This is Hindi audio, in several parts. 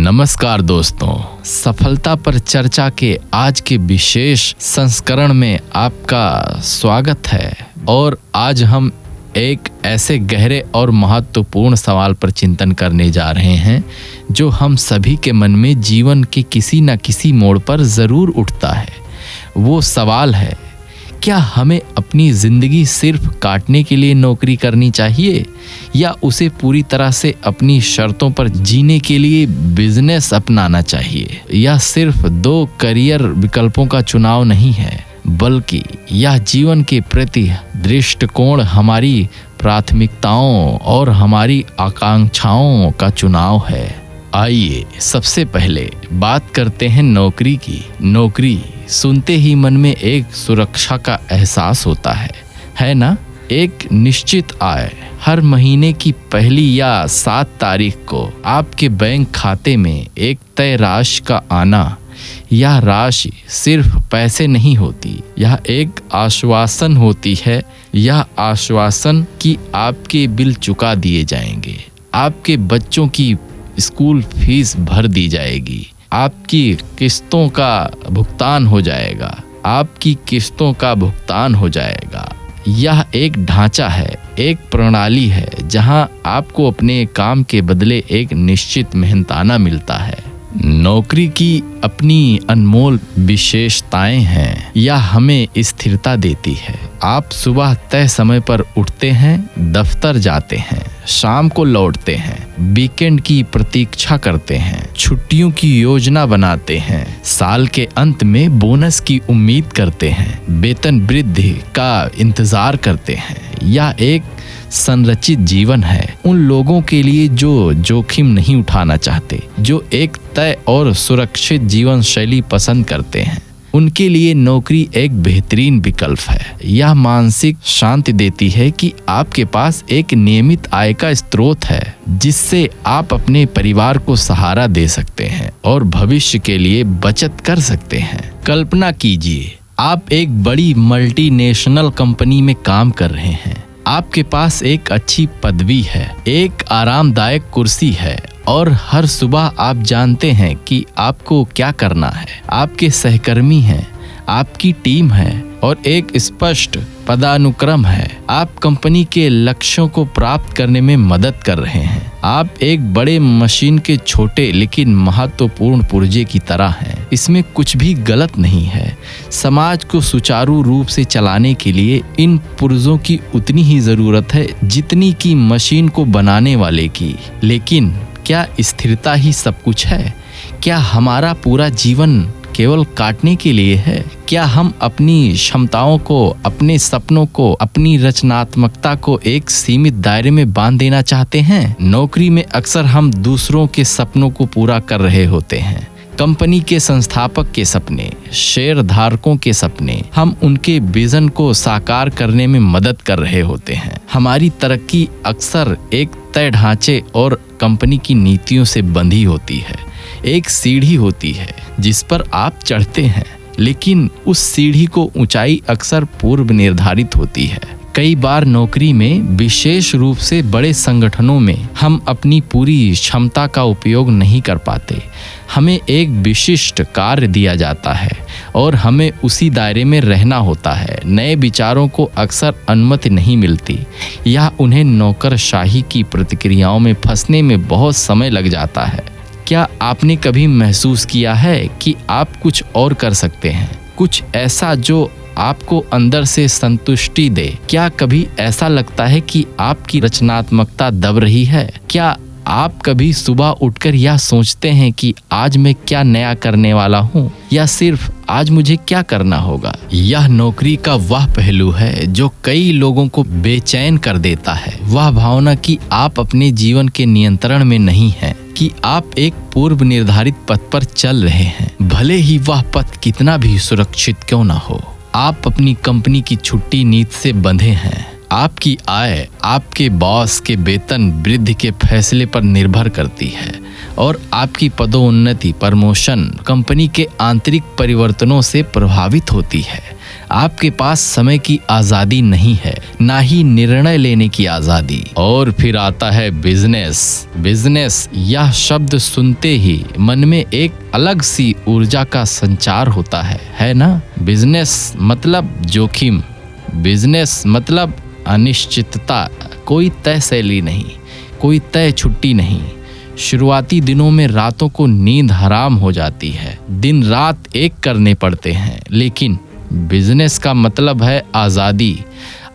नमस्कार दोस्तों, सफलता पर चर्चा के आज के विशेष संस्करण में आपका स्वागत है। और आज हम एक ऐसे गहरे और महत्वपूर्ण सवाल पर चिंतन करने जा रहे हैं जो हम सभी के मन में जीवन के किसी न किसी मोड़ पर ज़रूर उठता है। वो सवाल है, क्या हमें अपनी ज़िंदगी सिर्फ काटने के लिए नौकरी करनी चाहिए या उसे पूरी तरह से अपनी शर्तों पर जीने के लिए बिजनेस अपनाना चाहिए? यह सिर्फ दो करियर विकल्पों का चुनाव नहीं है, बल्कि यह जीवन के प्रति दृष्टिकोण, हमारी प्राथमिकताओं और हमारी आकांक्षाओं का चुनाव है। आइए सबसे पहले बात करते हैं नौकरी की। नौकरी सुनते ही मन में एक सुरक्षा का एहसास होता है ना? एक निश्चित आय, हर महीने की पहली या 7 तारीख को आपके बैंक खाते में एक तय राशि का आना। यह राशि सिर्फ पैसे नहीं होती, यह एक आश्वासन होती है। यह आश्वासन कि आपके बिल चुका दिए जाएंगे, आपके बच्चों की स्कूल फीस भर दी जाएगी, आपकी किस्तों का भुगतान हो जाएगा, आपकी किस्तों का भुगतान हो जाएगा। यह एक ढांचा है, एक प्रणाली है जहां आपको अपने काम के बदले एक निश्चित मेहनताना मिलता है। नौकरी की अपनी अनमोल विशेषताएं हैं। यह हमें स्थिरता देती है। आप सुबह तय समय पर उठते हैं, दफ्तर जाते हैं, शाम को लौटते हैं, वीकेंड की प्रतीक्षा करते हैं, छुट्टियों की योजना बनाते हैं, साल के अंत में बोनस की उम्मीद करते हैं, वेतन वृद्धि का इंतजार करते हैं। यह एक संरचित जीवन है उन लोगों के लिए जो जोखिम नहीं उठाना चाहते, जो एक तय और सुरक्षित जीवन शैली पसंद करते हैं। उनके लिए नौकरी एक बेहतरीन विकल्प है। यह मानसिक शांति देती है कि आपके पास एक नियमित आय का स्रोत है जिससे आप अपने परिवार को सहारा दे सकते हैं और भविष्य के लिए बचत कर सकते हैं। कल्पना कीजिए, आप एक बड़ी मल्टीनेशनल कंपनी में काम कर रहे हैं। आपके पास एक अच्छी पदवी है, एक आरामदायक कुर्सी है और हर सुबह आप जानते हैं कि आपको क्या करना है। आपके सहकर्मी हैं, आपकी टीम है और एक स्पष्ट पदानुक्रम है। आप कंपनी के लक्ष्यों को प्राप्त करने में मदद कर रहे हैं। आप एक बड़े मशीन के छोटे लेकिन महत्वपूर्ण पुर्जे की तरह हैं। इसमें कुछ भी गलत नहीं है। समाज को सुचारू रूप से चलाने के लिए इन पुर्जों की उतनी ही जरूरत है जितनी की मशीन को बनाने वाले की। लेकिन क्या स्थिरता ही सब कुछ है? क्या हमारा पूरा जीवन केवल काटने के लिए है? क्या हम अपनी क्षमताओं को, अपने सपनों को, अपनी रचनात्मकता को एक सीमित दायरे में बांध देना चाहते हैं? नौकरी में अक्सर हम दूसरों के सपनों को पूरा कर रहे होते हैं। कंपनी के संस्थापक के सपने, शेयर धारकों के सपने, हम उनके विजन को साकार करने में मदद कर रहे होते हैं। हमारी तरक्की अक्सर एक तय ढांचे और कंपनी की नीतियों से बंधी होती है। एक सीढ़ी होती है जिस पर आप चढ़ते हैं, लेकिन उस सीढ़ी को ऊंचाई अक्सर पूर्व निर्धारित होती है। कई बार नौकरी में, विशेष रूप से बड़े संगठनों में, हम अपनी पूरी क्षमता का उपयोग नहीं कर पाते। हमें एक विशिष्ट कार्य दिया जाता है और हमें उसी दायरे में रहना होता है। नए विचारों को अक्सर अनुमति नहीं मिलती या उन्हें नौकरशाही की प्रतिक्रियाओं में फंसने में बहुत समय लग जाता है। क्या आपने कभी महसूस किया है कि आप कुछ और कर सकते हैं, कुछ ऐसा जो आपको अंदर से संतुष्टि दे? क्या कभी ऐसा लगता है कि आपकी रचनात्मकता दब रही है? क्या आप कभी सुबह उठकर यह सोचते हैं कि आज मैं क्या नया करने वाला हूँ, या सिर्फ आज मुझे क्या करना होगा? यह नौकरी का वह पहलू है जो कई लोगों को बेचैन कर देता है। वह भावना कि आप अपने जीवन के नियंत्रण में नहीं हैं, कि आप एक पूर्व निर्धारित पथ पर चल रहे हैं, भले ही वह पथ कितना भी सुरक्षित क्यों ना हो। आप अपनी कंपनी की छुट्टी नीति से बंधे हैं। आपकी आय आपके बॉस के वेतन वृद्धि के फैसले पर निर्भर करती है और आपकी पदोन्नति, प्रमोशन कंपनी के आंतरिक परिवर्तनों से प्रभावित होती है। आपके पास समय की आज़ादी नहीं है, ना ही निर्णय लेने की आज़ादी। और फिर आता है बिजनेस। बिजनेस यह शब्द सुनते ही मन में एक अलग सी ऊर्जा का संचार होता है ना। बिजनेस मतलब जोखिम, बिजनेस मतलब अनिश्चितता, कोई तय शैली नहीं, कोई तय छुट्टी नहीं। शुरुआती दिनों में रातों को नींद हराम हो जाती है, दिन रात एक करने पड़ते हैं। लेकिन बिजनेस का मतलब है आज़ादी,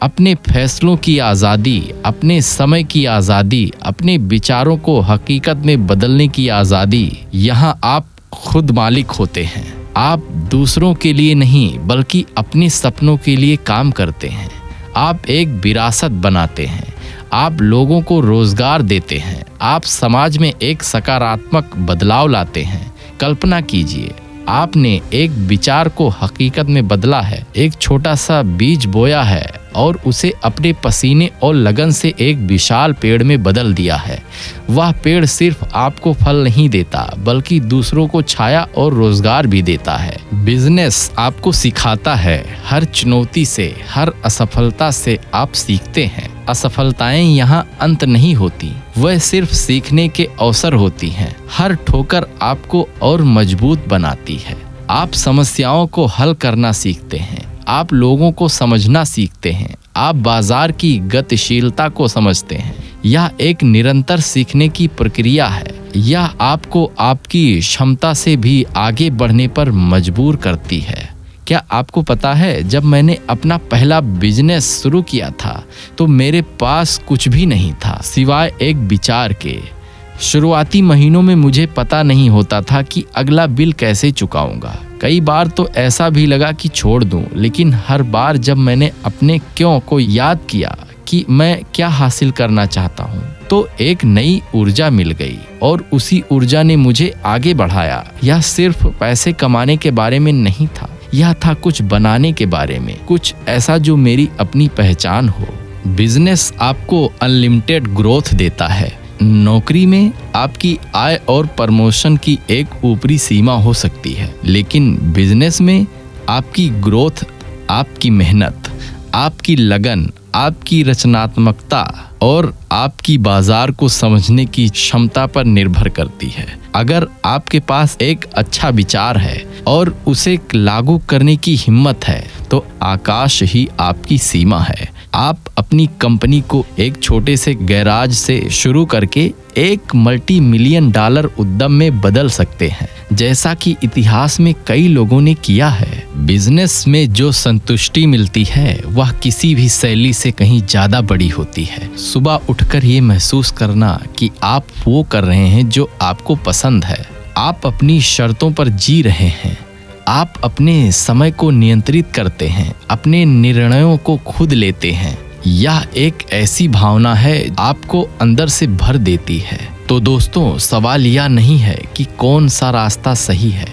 अपने फैसलों की आज़ादी, अपने समय की आज़ादी, अपने विचारों को हकीकत में बदलने की आज़ादी। यहाँ आप खुद मालिक होते हैं। आप दूसरों के लिए नहीं बल्कि अपने सपनों के लिए काम करते हैं। आप एक विरासत बनाते हैं, आप लोगों को रोजगार देते हैं, आप समाज में एक सकारात्मक बदलाव लाते हैं। कल्पना कीजिए, आपने एक विचार को हकीकत में बदला है, एक छोटा सा बीज बोया है और उसे अपने पसीने और लगन से एक विशाल पेड़ में बदल दिया है। वह पेड़ सिर्फ आपको फल नहीं देता बल्कि दूसरों को छाया और रोजगार भी देता है। बिजनेस आपको सिखाता है, हर चुनौती से, हर असफलता से आप सीखते हैं। असफलताएं यहाँ अंत नहीं होती, वह सिर्फ सीखने के अवसर होती हैं। हर ठोकर आपको और मजबूत बनाती है। आप समस्याओं को हल करना सीखते हैं, आप लोगों को समझना सीखते हैं, आप बाजार की गतिशीलता को समझते हैं। यह एक निरंतर सीखने की प्रक्रिया है। यह आपको आपकी क्षमता से भी आगे बढ़ने पर मजबूर करती है। क्या आपको पता है, जब मैंने अपना पहला बिजनेस शुरू किया था तो मेरे पास कुछ भी नहीं था सिवाय एक विचार के। शुरुआती महीनों में मुझे पता नहीं होता था कि अगला बिल कैसे चुकाऊंगा। कई बार तो ऐसा भी लगा कि छोड़ दूं, लेकिन हर बार जब मैंने अपने क्यों को याद किया कि मैं क्या हासिल करना चाहता हूं, तो एक नई ऊर्जा मिल गई और उसी ऊर्जा ने मुझे आगे बढ़ाया। यह सिर्फ पैसे कमाने के बारे में नहीं था, यह था कुछ बनाने के बारे में, कुछ ऐसा जो मेरी अपनी पहचान हो। बिजनेस आपको अनलिमिटेड ग्रोथ देता है। नौकरी में आपकी आय और प्रमोशन की एक ऊपरी सीमा हो सकती है, लेकिन बिजनेस में आपकी ग्रोथ आपकी मेहनत, आपकी लगन, आपकी रचनात्मकता और आपकी बाजार को समझने की क्षमता पर निर्भर करती है। अगर आपके पास एक अच्छा विचार है और उसे लागू करने की हिम्मत है तो आकाश ही आपकी सीमा है। आप अपनी कंपनी को एक छोटे से गैराज से शुरू करके एक $multi-million उद्यम में बदल सकते हैं, जैसा कि इतिहास में कई लोगों ने किया है। बिजनेस में जो संतुष्टि मिलती है वह किसी भी शैली से कहीं ज्यादा बड़ी होती है। सुबह उठकर ये महसूस करना कि आप वो कर रहे हैं जो आपको पसंद है, आप अपनी शर्तों पर जी रहे हैं, आप अपने समय को नियंत्रित करते हैं, अपने निर्णयों को खुद लेते हैं। यह एक ऐसी भावना है आपको अंदर से भर देती है। तो दोस्तों, सवाल यह नहीं है कि कौन सा रास्ता सही है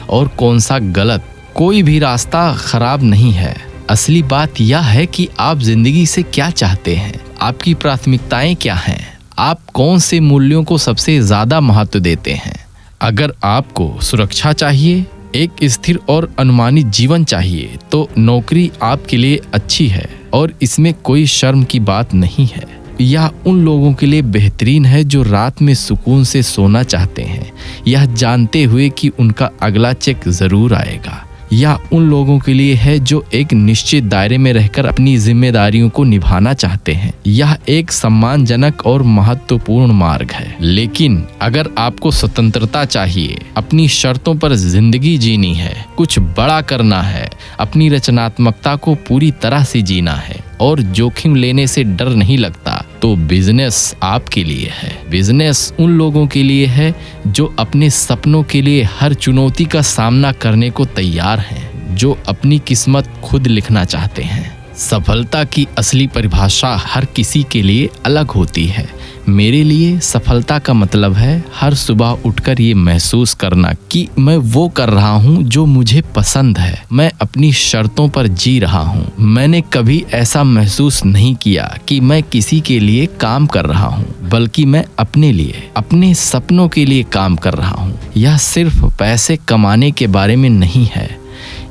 और कौन सा गलत। कोई भी रास्ता खराब नहीं है। असली बात यह है कि आप जिंदगी से क्या चाहते हैं, आपकी प्राथमिकताएं क्या हैं, आप कौन से मूल्यों को सबसे ज्यादा महत्व देते हैं। अगर आपको सुरक्षा चाहिए, एक स्थिर और अनुमानित जीवन चाहिए, तो नौकरी आपके लिए अच्छी है और इसमें कोई शर्म की बात नहीं है। यह उन लोगों के लिए बेहतरीन है जो रात में सुकून से सोना चाहते हैं, यह जानते हुए कि उनका अगला चेक जरूर आएगा। यह उन लोगों के लिए है जो एक निश्चित दायरे में रहकर अपनी जिम्मेदारियों को निभाना चाहते हैं। यह एक सम्मानजनक और महत्वपूर्ण मार्ग है। लेकिन अगर आपको स्वतंत्रता चाहिए, अपनी शर्तों पर जिंदगी जीनी है, कुछ बड़ा करना है, अपनी रचनात्मकता को पूरी तरह से जीना है और जोखिम लेने से डर नहीं लगता, तो बिजनेस आपके लिए है। बिजनेस उन लोगों के लिए है जो अपने सपनों के लिए हर चुनौती का सामना करने को तैयार हैं, जो अपनी किस्मत खुद लिखना चाहते हैं। सफलता की असली परिभाषा हर किसी के लिए अलग होती है। मेरे लिए सफलता का मतलब है हर सुबह उठकर ये महसूस करना कि मैं वो कर रहा हूँ जो मुझे पसंद है, मैं अपनी शर्तों पर जी रहा हूँ। मैंने कभी ऐसा महसूस नहीं किया कि मैं किसी के लिए काम कर रहा हूँ, बल्कि मैं अपने लिए, अपने सपनों के लिए काम कर रहा हूँ। यह सिर्फ पैसे कमाने के बारे में नहीं है,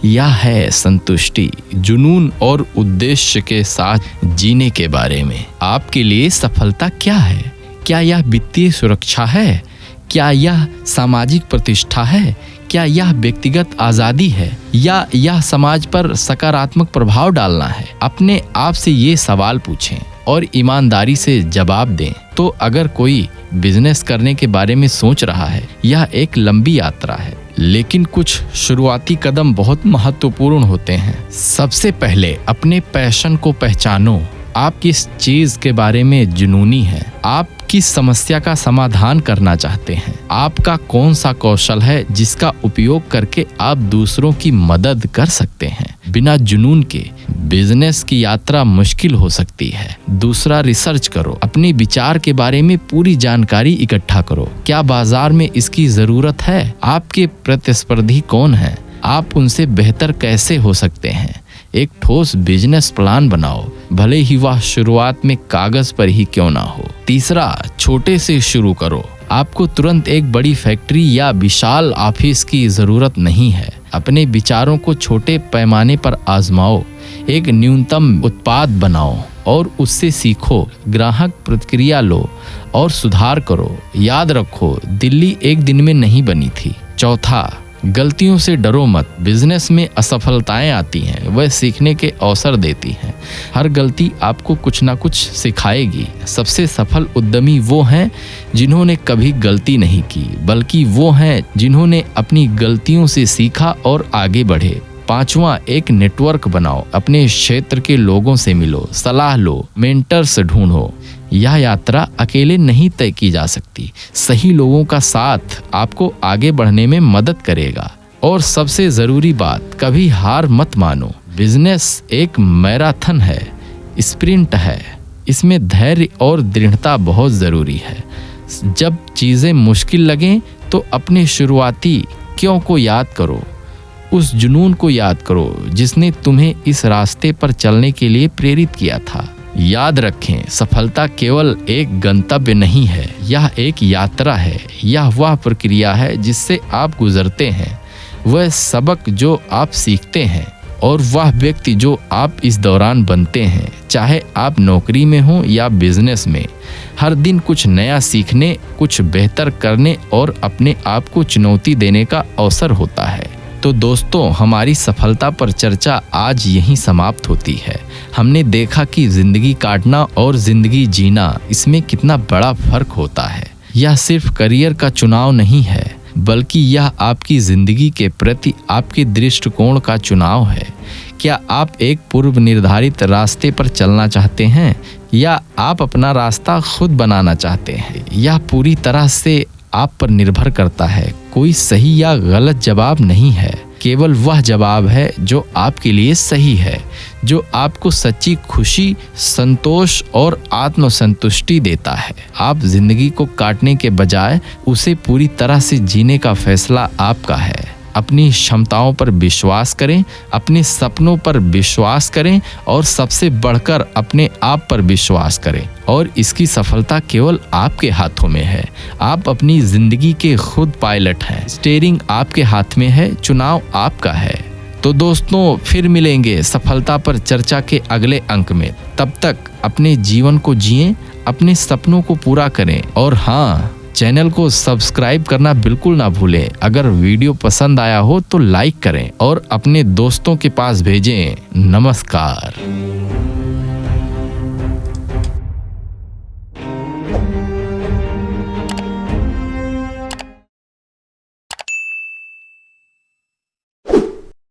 यह है संतुष्टि, जुनून और उद्देश्य के साथ जीने के बारे में। आपके लिए सफलता क्या है? क्या यह वित्तीय सुरक्षा है? क्या यह सामाजिक प्रतिष्ठा है? क्या यह व्यक्तिगत आजादी है? या यह समाज पर सकारात्मक प्रभाव डालना है? अपने आप से ये सवाल पूछें और ईमानदारी से जवाब दें। तो अगर कोई बिजनेस करने के बारे में सोच रहा है, यह एक लंबी यात्रा है, लेकिन कुछ शुरुआती कदम बहुत महत्वपूर्ण होते हैं। सबसे पहले अपने पैशन को पहचानो। आप किस चीज के बारे में जुनूनी हैं? आप किस समस्या का समाधान करना चाहते हैं? आपका कौन सा कौशल है जिसका उपयोग करके आप दूसरों की मदद कर सकते हैं? बिना जुनून के बिजनेस की यात्रा मुश्किल हो सकती है। दूसरा, रिसर्च करो। अपने विचार के बारे में पूरी जानकारी इकट्ठा करो। क्या बाजार में इसकी जरूरत है? आपके प्रतिस्पर्धी कौन हैं? आप उनसे बेहतर कैसे हो सकते हैं? एक ठोस बिजनेस प्लान बनाओ, भले ही वह शुरुआत में कागज पर ही क्यों ना हो। तीसरा, छोटे से शुरू करो। आपको तुरंत एक बड़ी फैक्ट्री या विशाल ऑफिस की जरूरत नहीं है। अपने विचारों को छोटे पैमाने पर आजमाओ। एक न्यूनतम उत्पाद बनाओ और उससे सीखो। ग्राहक प्रतिक्रिया लो और सुधार करो। याद रखो, दिल्ली एक दिन में नहीं बनी थी। चौथा, गलतियों से डरो मत। बिजनेस में असफलताएं आती हैं, वह सीखने के अवसर देती हैं। हर गलती आपको कुछ ना कुछ सिखाएगी। सबसे सफल उद्यमी वो हैं जिन्होंने कभी गलती नहीं की, बल्कि वो हैं जिन्होंने अपनी गलतियों से सीखा और आगे बढ़े। पांचवा, एक नेटवर्क बनाओ। अपने क्षेत्र के लोगों से मिलो, सलाह लो, मेंटर्स ढूंढो। यह यात्रा अकेले नहीं तय की जा सकती। सही लोगों का साथ आपको आगे बढ़ने में मदद करेगा। और सबसे जरूरी बात, कभी हार मत मानो। बिजनेस एक मैराथन है, स्प्रिंट है। इसमें धैर्य और दृढ़ता बहुत जरूरी है। जब चीजें मुश्किल लगें तो अपने शुरुआती क्यों को याद करो। उस जुनून को याद करो जिसने तुम्हें इस रास्ते पर चलने के लिए प्रेरित किया था। याद रखें, सफलता केवल एक गंतव्य नहीं है, यह एक यात्रा है। यह वह प्रक्रिया है जिससे आप गुजरते हैं, वह सबक जो आप सीखते हैं और वह व्यक्ति जो आप इस दौरान बनते हैं। चाहे आप नौकरी में हो या बिजनेस में, हर दिन कुछ नया सीखने, कुछ बेहतर करने और अपने आप को चुनौती देने का अवसर होता है। तो दोस्तों, हमारी सफलता पर चर्चा आज यहीं समाप्त होती है। हमने देखा कि जिंदगी काटना और जिंदगी जीना, इसमें कितना बड़ा फर्क होता है। यह सिर्फ करियर का चुनाव नहीं है, बल्कि यह आपकी जिंदगी के प्रति आपके दृष्टिकोण का चुनाव है। क्या आप एक पूर्व निर्धारित रास्ते पर चलना चाहते हैं या आप अपना रास्ता खुद बनाना चाहते हैं? यह पूरी तरह से आप पर निर्भर करता है। कोई सही या गलत जवाब नहीं है, केवल वह जवाब है जो आपके लिए सही है, जो आपको सच्ची खुशी, संतोष और आत्मसंतुष्टि देता है। आप जिंदगी को काटने के बजाय उसे पूरी तरह से जीने का फैसला आपका है। अपनी क्षमताओं पर विश्वास करें, अपने सपनों पर विश्वास करें और सबसे बढ़कर अपने आप पर विश्वास करें। और इसकी सफलता केवल आपके हाथों में है। आप अपनी जिंदगी के खुद पायलट हैं। स्टीयरिंग आपके हाथ में है, चुनाव आपका है। तो दोस्तों, फिर मिलेंगे सफलता पर चर्चा के अगले अंक में। तब तक अपने जीवन को जिएं, अपने सपनों को पूरा करें और हाँ, चैनल को सब्सक्राइब करना बिल्कुल ना भूलें। अगर वीडियो पसंद आया हो तो लाइक करें और अपने दोस्तों के पास भेजें। नमस्कार।